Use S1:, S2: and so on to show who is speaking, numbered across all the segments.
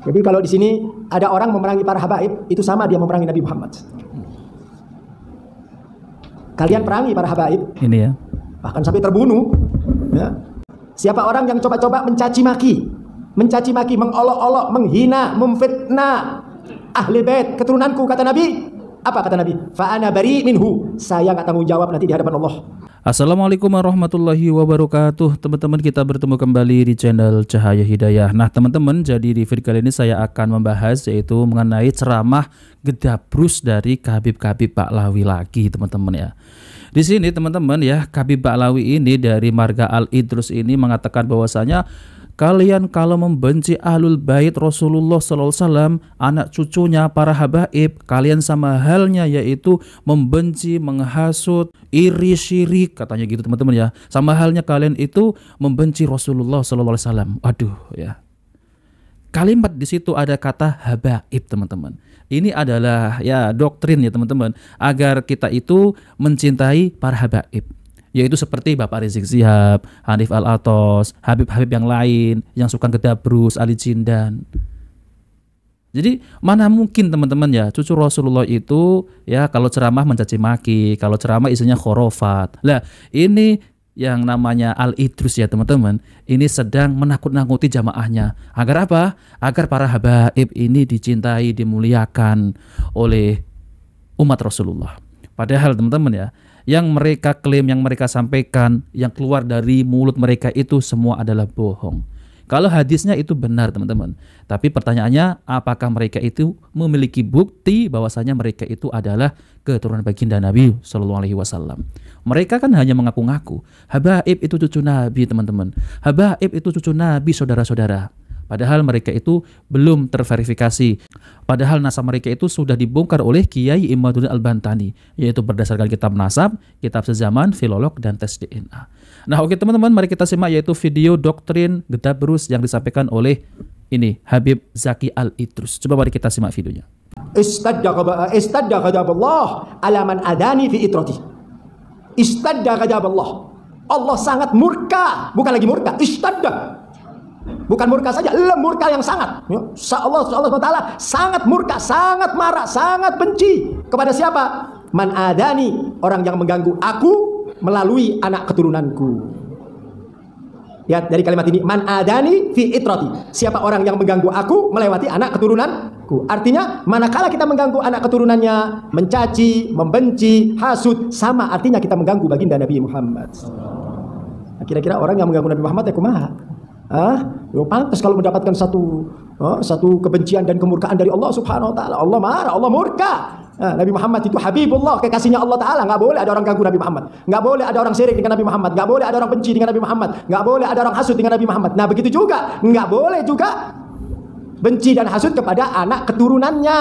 S1: Jadi kalau di sini ada orang memerangi para habaib, itu sama dia memerangi Nabi Muhammad. Kalian perangi para habaib.
S2: Ini ya.
S1: Bahkan sampai terbunuh. Ya. Siapa orang yang coba-coba mencaci maki, mengolok-olok, menghina, memfitnah ahli bait keturunanku, kata Nabi. Apa kata Nabi? Fa ana bari minhu. Saya enggak tanggung jawab nanti di hadapan Allah.
S2: Assalamualaikum warahmatullahi wabarakatuh. Teman-teman, kita bertemu kembali di channel Cahaya Hidayah. Nah teman-teman, jadi di video kali ini saya akan membahas yaitu mengenai ceramah gedabrus dari Khabib Ba'lawi lagi, teman-teman ya. Di sini teman-teman ya, Khabib Ba'lawi ini dari marga Al-Idrus ini mengatakan bahwasanya kalian kalau membenci ahlul bait Rasulullah SAW, anak cucunya para habaib, kalian sama halnya yaitu membenci, menghasut, iri, syirik, katanya gitu teman-teman ya. Sama halnya kalian itu membenci Rasulullah SAW. Aduh ya. Kalimat di situ ada kata habaib, teman-teman. Ini adalah ya doktrin ya teman-teman, agar kita itu mencintai para habaib. Yaitu seperti Bapak Rizik Syihab, Hanif Al-Athos, Habib-habib yang lain yang suka gedabrus, Ali Jindan. Jadi mana mungkin teman-teman ya cucu Rasulullah itu ya kalau ceramah mencaci maki, kalau ceramah isinya khurafat. Lah ini yang namanya Al-Idrus ya teman-teman, ini sedang menakut-nakuti jamaahnya. Agar apa? Agar para habaib ini dicintai, dimuliakan oleh umat Rasulullah. Padahal teman-teman ya, yang mereka klaim, yang mereka sampaikan, yang keluar dari mulut mereka itu semua adalah bohong. Kalau hadisnya itu benar teman-teman, tapi pertanyaannya apakah mereka itu memiliki bukti bahwasanya mereka itu adalah keturunan baginda Nabi Shallallahu Alaihi Wasallam. Mereka kan hanya mengaku-ngaku. Habaib itu cucu Nabi teman-teman. Habaib itu cucu Nabi saudara-saudara. Padahal mereka itu belum terverifikasi. Padahal nasab mereka itu sudah dibongkar oleh Kiai Imaduddin Al-Bantani, yaitu berdasarkan kitab nasab, kitab sezaman, filolog, dan tes DNA. Nah oke teman-teman, mari kita simak yaitu video doktrin gedabrus yang disampaikan oleh ini Habib Zaki Al-Idrus. Coba mari kita simak videonya.
S1: Istadda ghadaballah ala man adani fi itrati. Istadda ghadaballah. Allah sangat murka, bukan lagi murka, istadda. Bukan murka saja, murka yang sangat. Allah SWT sangat murka, sangat marah, sangat benci kepada siapa? Man adani, orang yang mengganggu aku melalui anak keturunanku. Lihat dari kalimat ini, man adani fi itrati. Siapa orang yang mengganggu aku melewati anak keturunanku. Artinya manakala kita mengganggu anak keturunannya, mencaci, membenci, hasud, sama artinya kita mengganggu baginda Nabi Muhammad. Nah, kira-kira orang yang mengganggu Nabi Muhammad ya kumaha? Pantas kalau mendapatkan satu kebencian dan kemurkaan dari Allah Subhanahu wa taala. Allah marah, Allah murka. Nabi Muhammad itu Habibullah, kekasihnya Allah taala. Enggak boleh ada orang ganggu Nabi Muhammad. Enggak boleh ada orang syirik dengan Nabi Muhammad. Enggak boleh ada orang benci dengan Nabi Muhammad. Enggak boleh ada orang hasud dengan Nabi Muhammad. Nah, begitu juga enggak boleh juga benci dan hasud kepada anak keturunannya.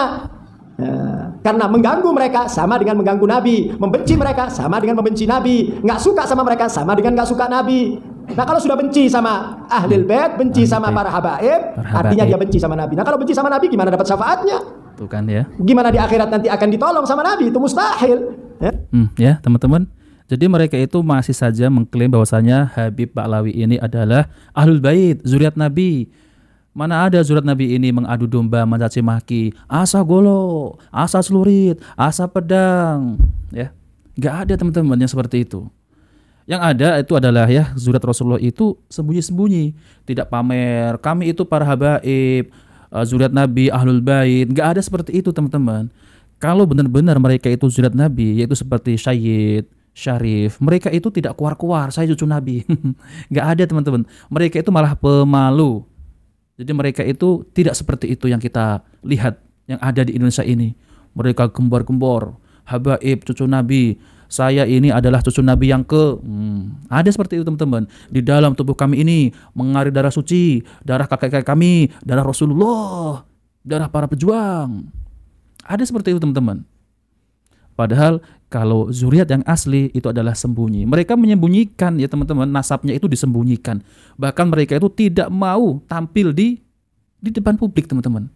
S1: Karena mengganggu mereka sama dengan mengganggu Nabi, membenci mereka sama dengan membenci Nabi, nggak suka sama mereka sama dengan nggak suka Nabi. Nah kalau sudah benci sama ahlul bait, benci sama para habaib, artinya dia benci sama Nabi. Nah kalau benci sama Nabi gimana dapat syafaatnya?
S2: Bukan ya?
S1: Gimana di akhirat nanti akan ditolong sama Nabi? Itu mustahil.
S2: Ya teman-teman. Jadi mereka itu masih saja mengklaim bahwasanya Khabib Ba'lawi ini adalah ahlul bait, zuriat Nabi. Mana ada zuriat Nabi ini mengadu domba, mencaci maki, asa golo, asa celurit, asa pedang, ya. Nggak ada teman-teman yang seperti itu. Yang ada itu adalah ya zuriat Rasulullah itu sembunyi-sembunyi, tidak pamer. Kami itu para habaib, zuriat Nabi, ahlul bait. Nggak ada seperti itu teman-teman. Kalau benar-benar mereka itu zuriat Nabi, yaitu seperti Syed, Syarif, mereka itu tidak keluar-keluar, saya cucu Nabi. Nggak ada teman-teman. Mereka itu malah pemalu. Jadi mereka itu tidak seperti itu yang kita lihat yang ada di Indonesia ini. Mereka gembor-gembor, habaib, cucu Nabi. Saya ini adalah cucu Nabi yang ada seperti itu teman-teman. Di dalam tubuh kami ini mengalir darah suci, darah kakek-kakek kami, darah Rasulullah, darah para pejuang. Ada seperti itu teman-teman. Padahal kalau zuriat yang asli itu adalah sembunyi. Mereka menyembunyikan ya teman-teman, nasabnya itu disembunyikan. Bahkan mereka itu tidak mau tampil di depan publik teman-teman.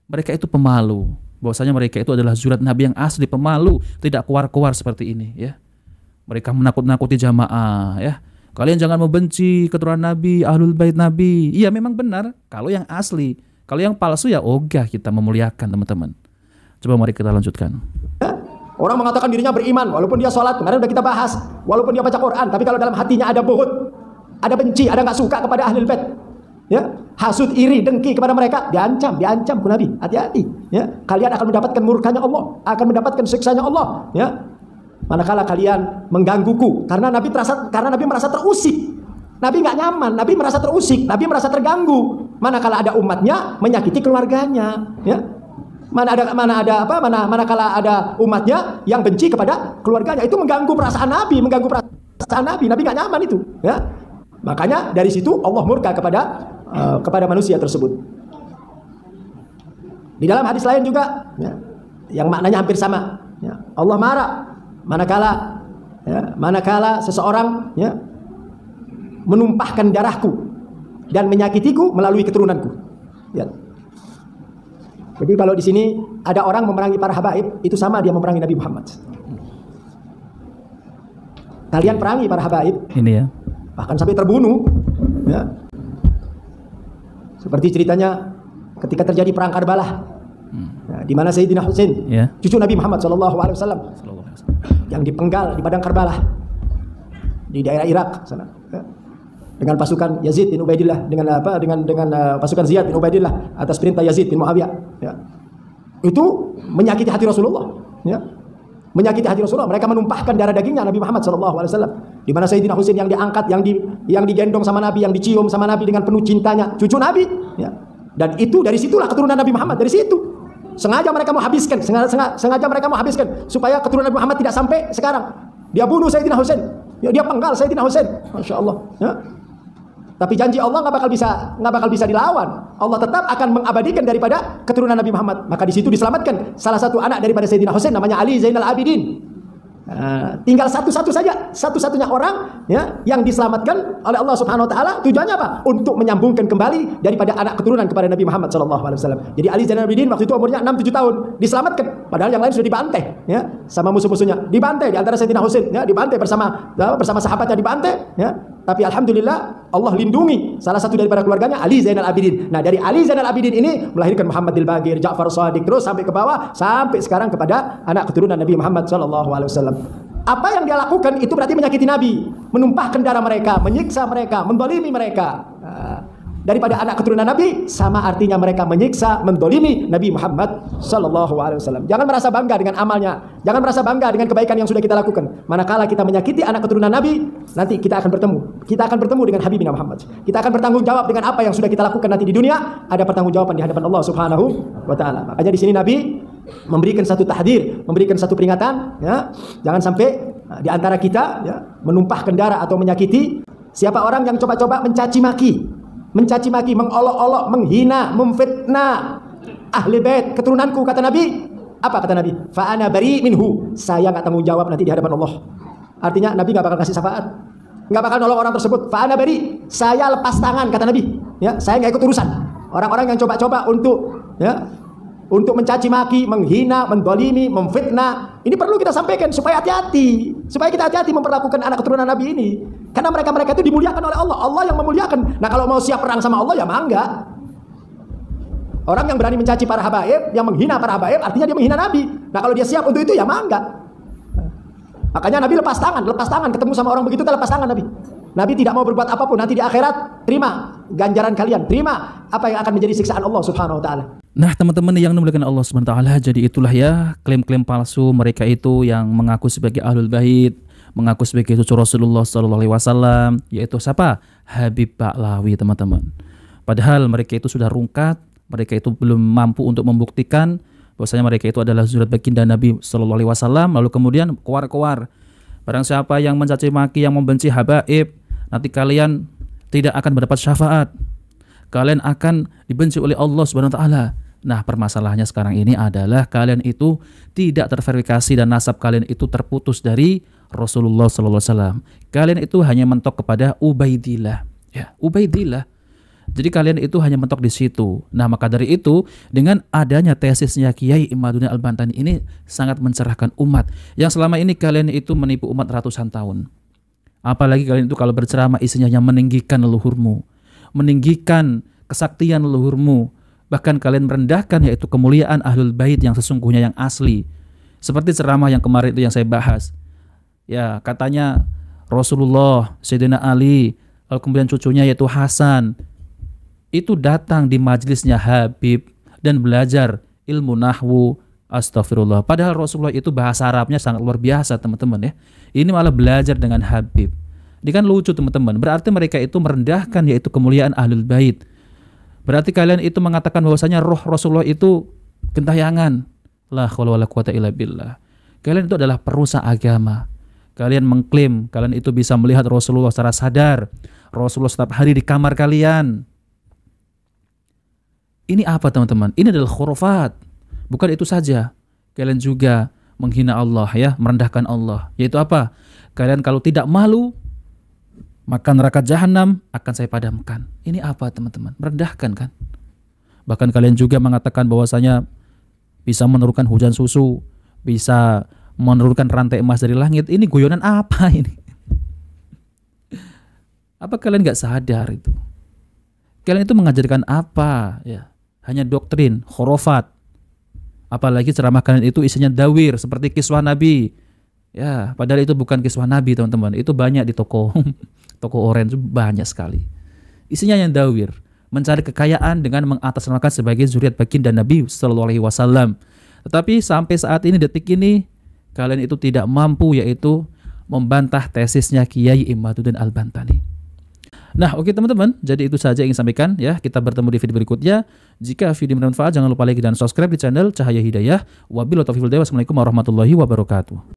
S2: Mereka itu pemalu. Bahwasanya mereka itu adalah zuriat Nabi yang asli, pemalu, tidak keluar-keluar seperti ini ya. Mereka menakut-nakuti jamaah ya. Kalian jangan membenci keturunan Nabi, ahlul bait Nabi. Iya memang benar kalau yang asli. Kalau yang palsu ya ogah kita memuliakan, teman-teman. Coba mari kita lanjutkan.
S1: Orang mengatakan dirinya beriman walaupun dia sholat, kemarin udah kita bahas, walaupun dia baca Quran, tapi kalau dalam hatinya ada buhut, ada benci, ada nggak suka kepada ahlul bait, ya, hasud, iri, dengki kepada mereka, diancam ku Nabi, hati-hati, ya, kalian akan mendapatkan murkanya Allah, akan mendapatkan siksanya Allah, ya, manakala kalian menggangguku, karena Nabi merasa terusik, Nabi nggak nyaman, Nabi merasa terusik, Nabi merasa terganggu, manakala ada umatnya menyakiti keluarganya, ya. Manakala ada umatnya yang benci kepada keluarganya, itu mengganggu perasaan Nabi, Nabi nggak nyaman itu, ya. Makanya dari situ Allah murka kepada manusia tersebut. Di dalam hadis lain juga, ya, yang maknanya hampir sama, ya, Allah marah manakala seseorang, ya, menumpahkan darahku dan menyakitiku melalui keturunanku, ya. Jadi kalau di sini ada orang memerangi para habaib, itu sama dia memerangi Nabi Muhammad. Kalian perangi para habaib, ini ya, bahkan sampai terbunuh, ya. Seperti ceritanya ketika terjadi perang Karbala, ya, di mana Sayyidina Husain, ya, cucu Nabi Muhammad SAW, yang dipenggal di padang Karbala di daerah Irak sana, ya, dengan pasukan Yazid bin Ubaidillah, dengan pasukan Ziyad bin Ubaidillah atas perintah Yazid bin Muawiyah, ya. Itu menyakiti hati Rasulullah, ya. Menyakiti hati Rasulullah, mereka menumpahkan darah dagingnya Nabi Muhammad SAW, di mana Sayyidina Husain yang diangkat, yang digendong sama Nabi, yang dicium sama Nabi dengan penuh cintanya, cucu Nabi, ya. Dan itu dari situlah keturunan Nabi Muhammad, dari situ. Sengaja mereka mau habiskan, supaya keturunan Nabi Muhammad tidak sampai sekarang. Dia bunuh Sayyidina Husain, ya, dia penggal Sayyidina Husain, Masya Allah, ya. Tapi janji Allah nggak bakal bisa dilawan. Allah tetap akan mengabadikan daripada keturunan Nabi Muhammad. Maka di situ diselamatkan salah satu anak daripada Sayyidina Husain, namanya Ali Zainal Abidin. Tinggal satu-satunya orang, ya, yang diselamatkan oleh Allah Subhanahu Wa Taala. Tujuannya apa? Untuk menyambungkan kembali daripada anak keturunan kepada Nabi Muhammad SAW. Jadi Ali Zainal Abidin waktu itu umurnya 6-7 tahun, diselamatkan. Padahal yang lain sudah dibantai, ya, sama musuh-musuhnya. Dibantai di antara Sayyidina Husain, ya, dibantai bersama sahabatnya, dibantai, ya. Tapi alhamdulillah Allah lindungi salah satu daripada keluarganya, Ali Zainal Abidin. Nah, dari Ali Zainal Abidin ini melahirkan Muhammad Al-Baqir, Ja'far Shadiq, terus sampai ke bawah, sampai sekarang kepada anak keturunan Nabi Muhammad SAW. Apa yang dia lakukan itu berarti menyakiti Nabi, menumpahkan darah mereka, menyiksa mereka, mendolimi mereka. Daripada anak keturunan Nabi, sama artinya mereka menyiksa, mendolimi Nabi Muhammad SAW. Jangan merasa bangga dengan amalnya, jangan merasa bangga dengan kebaikan yang sudah kita lakukan. Manakala kita menyakiti anak keturunan Nabi, nanti kita akan bertemu dengan Habibina Muhammad. Kita akan bertanggung jawab dengan apa yang sudah kita lakukan nanti di dunia. Ada pertanggungjawaban di hadapan Allah Subhanahu Wa Taala. Makanya di sini Nabi memberikan satu tahdir, memberikan satu peringatan, ya, jangan sampai di antara kita, ya, menumpahkan darah atau menyakiti. Siapa orang yang coba-coba mencaci maki, mengolok-olok, menghina, memfitnah ahli bait keturunanku, kata Nabi. Apa kata Nabi? Fa ana bari minhu. Saya enggak tanggung jawab nanti di hadapan Allah. Artinya Nabi enggak bakal kasih syafaat, enggak bakal nolong orang tersebut. Fa ana bari. Saya lepas tangan, kata Nabi. Ya, saya enggak ikut urusan. Orang-orang yang coba-coba untuk mencaci maki, menghina, mendolimi, memfitnah. Ini perlu kita sampaikan supaya hati-hati. Supaya kita hati-hati memperlakukan anak keturunan Nabi ini. Karena mereka itu dimuliakan oleh Allah. Allah yang memuliakan. Nah, kalau mau siap perang sama Allah, ya mangga. Orang yang berani mencaci para habaib, yang menghina para habaib, artinya dia menghina Nabi. Nah, kalau dia siap untuk itu, ya mangga. Makanya Nabi lepas tangan. Ketemu sama orang begitu, lepas tangan Nabi. Nabi tidak mau berbuat apapun. Nanti di akhirat, terima ganjaran kalian. Terima apa yang akan menjadi siksaan Allah Subhanahu Wa Taala.
S2: Nah, teman-teman yang dimuliakan Allah Subhanahu Wa Taala, jadi itulah ya klaim-klaim palsu mereka itu yang mengaku sebagai ahlul bait, mengaku sebagai cucu Rasulullah SAW, yaitu siapa? Habib Ba'lawi, teman-teman. Padahal mereka itu sudah rungkat, mereka itu belum mampu untuk membuktikan bahwasanya mereka itu adalah zuriat baginda Nabi SAW. Lalu kemudian koar-koar, barang siapa yang mencaci maki, yang membenci habaib, nanti kalian tidak akan mendapat syafaat, kalian akan dibenci oleh Allah Subhanahu Wa Taala. Nah, permasalahannya sekarang ini adalah kalian itu tidak terverifikasi dan nasab kalian itu terputus dari Rasulullah SAW. Kalian itu hanya mentok kepada Ubaidillah, ya, Ubaidillah. Jadi kalian itu hanya mentok di situ. Nah, maka dari itu dengan adanya tesisnya Kiai Imaduddin Al-Bantani ini sangat mencerahkan umat yang selama ini kalian itu menipu umat ratusan tahun. Apalagi kalian itu kalau berceramah isinya hanya meninggikan leluhurmu, meninggikan kesaktian leluhurmu, Bahkan kalian merendahkan yaitu kemuliaan ahlul bait yang sesungguhnya, yang asli. Seperti ceramah yang kemarin itu yang saya bahas. Ya, katanya Rasulullah, Sayyidina Ali, lalu kemudian cucunya yaitu Hasan, itu datang di majelisnya Habib dan belajar ilmu nahwu. Astagfirullah. Padahal Rasulullah itu bahasa Arabnya sangat luar biasa, teman-teman ya. Ini malah belajar dengan Habib. Ini kan lucu, teman-teman. Berarti mereka itu merendahkan yaitu kemuliaan ahlul bait. Berarti kalian itu mengatakan bahwasanya roh Rasulullah itu gentayangan. La haula wala quwata illa billah. Kalian itu adalah perusak agama. Kalian mengklaim kalian itu bisa melihat Rasulullah secara sadar. Rasulullah setiap hari di kamar kalian. Ini apa, teman-teman? Ini adalah khurafat. Bukan itu saja, kalian juga menghina Allah ya, merendahkan Allah. Yaitu apa? Kalian kalau tidak malu, maka neraka jahanam akan saya padamkan. Ini apa, teman-teman? Merendahkan kan? Bahkan kalian juga mengatakan bahwasanya bisa menurunkan hujan susu, bisa menurunkan rantai emas dari langit. Ini guyonan apa ini? Apa kalian gak sadar itu? Kalian itu mengajarkan apa? Ya, hanya doktrin, khurafat. Apalagi ceramah kalian itu isinya dawir seperti kiswah Nabi. Ya, padahal itu bukan kiswah Nabi, teman-teman. Itu banyak di toko orange, banyak sekali. Isinya yang dawir, mencari kekayaan dengan mengatasnamakan sebagai zuriat baginda Nabi sallallahu alaihi wasallam. Tetapi sampai saat ini, detik ini, kalian itu tidak mampu yaitu membantah tesisnya Kiai Imaduddin Al-Bantani. Nah, oke teman-teman, jadi itu saja yang ingin sampaikan ya. Kita bertemu di video berikutnya. Jika video bermanfaat, jangan lupa like dan subscribe di channel Cahaya Hidayah. Wabillahi taufiq wal hidayah. Wassalamualaikum warahmatullahi wabarakatuh.